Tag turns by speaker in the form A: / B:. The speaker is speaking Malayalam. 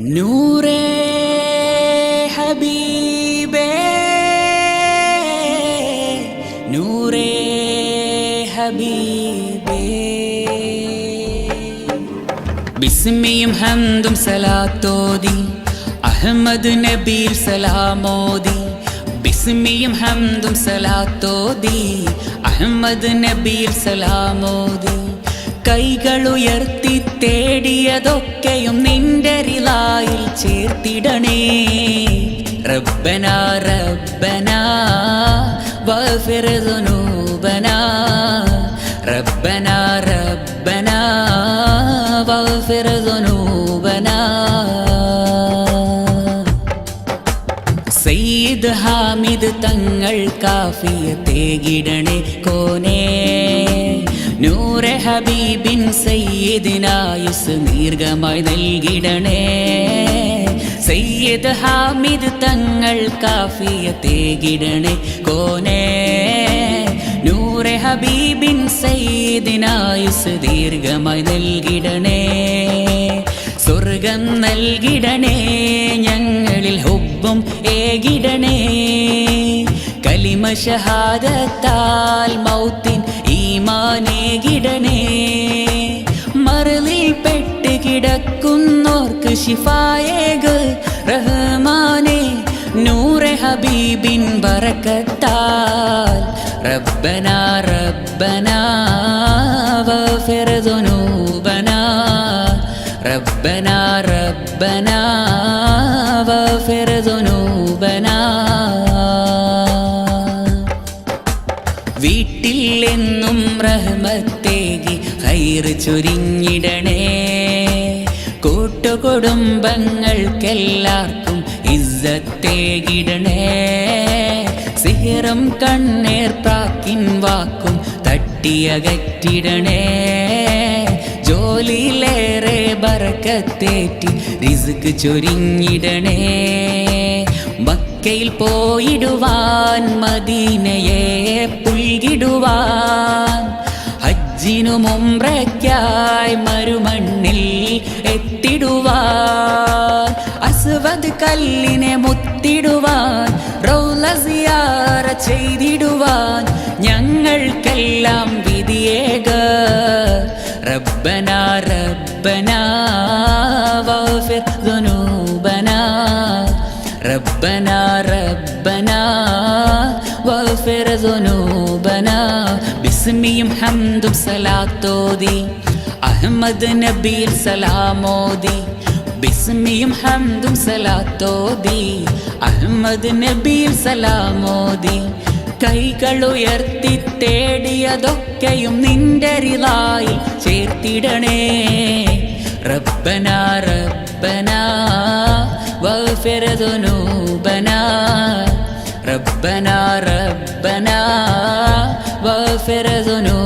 A: നൂറേ ഹബീബേ നൂറേ ഹബീബേ ബിസ്മിയും ഹംദും സലാത്തോതി അഹമ്മദ് നബിയിൽ സലാമോദി. ബിസ്മിയും ഹംദും സലാത്തോതി അഹമ്മദ് നബിയിൽ സലാമോദി. കൈകളുയർത്തി തേടിയതൊക്കെയും നിന്റെ റിളായിൽ ചേർത്തിടണേ. റബ്ബന റബ്ബന വഗ്ഫിർ ദുനൂബന റബ്ബന റബ്ബന വഗ്ഫിർ ദുനൂബന. സയ്യിദ് ഹാമിദ് തങ്ങൾ കാഫിയത്തേകിടണേ കോനേ. നൂറെ ഹബീബിൻ സയ്യിദിനായുസ് ദീർഘമായി നൽകിടണേ. സയ്യിദ് ഹാമിദ് തങ്ങൾ കാഫിയത്തേകിടണേ കോനേ. നൂറെ ഹബീബിൻ സയ്യിദിനായുസ് ദീർഘമായി നൽകിടണേ. സ്വർഗം നൽകിടണേ, ഞങ്ങളിൽ ഹുബ്ബും ഏകിടണേ. കലിമ ഷഹാദത്താൽ മൗത്തിൻ ഈമാനേകിടണേ. മറലിൽ പെട്ട് കിടക്കുന്നോർക്ക് ശിഫായേക് റഹ്മാനേ. നൂറെ ഹബീബിൻ ബറക്കത്താൽ റബ്ബന റബ്ബന വഗ്ഫിർ ദുനൂബന റബ്ബന റബ്ബന വഗ്ഫിർ ദുനൂബന. വീട്ടിൽ എന്നും റഹ്മത്തേകി ഖൈറ് ചൊരിഞ്ഞിടണേ. കൂട്ടുകുടുംബങ്ങൾക്കെല്ലാവർക്കും ഇസ്സത്തേകിടണേ. സിഹറും കണ്ണേർ പ്രാക്കിൻ വാക്കും തട്ടിയകറ്റിടണേ. ജോലിയിലേറെ ബറക്കത്തേറ്റി റിസ്ക് ചൊരിഞ്ഞിടണേ. മക്കയിൽ പോയിടുവാൻ മദീനയെ പുൽകിടുവാൻ ഹജ്ജിനും ഉംറയ്ക്കായി മരുമണ്ണിൽ എത്തിടുവാൻ അസ്വദ് കല്ലിനെ മുത്തിടുവാൻ റൗള സിയാറ ചെയ്തിടുവാൻ ഞങ്ങൾക്കെല്ലാം വിധിയേക. റബ്ബന റബ്ബന വഗ്ഫിർ ദുനൂബന റബ്ബന റബ്ബന വഗ്ഫിർ ദുനൂബന. ബിസ്മിയും ഹംദും സലാത്തോതി അഹമ്മദ് നബിയിൽ സലാമോദി. ബിസ്മിയും ഹംദും സലാത്തോതി അഹമ്മദ് നബിയിൽ സലാമോദി. കൈകളുയർത്തി തേടിയതൊക്കെയും നിന്റെ റിളായിൽ ചേർത്തിടണേ. റബ്ബന റബ്ബന വഗ്ഫിർ ദുനൂബന റബ്ബന റബ്ബന വഗ്ഫിർ ദുനൂബന.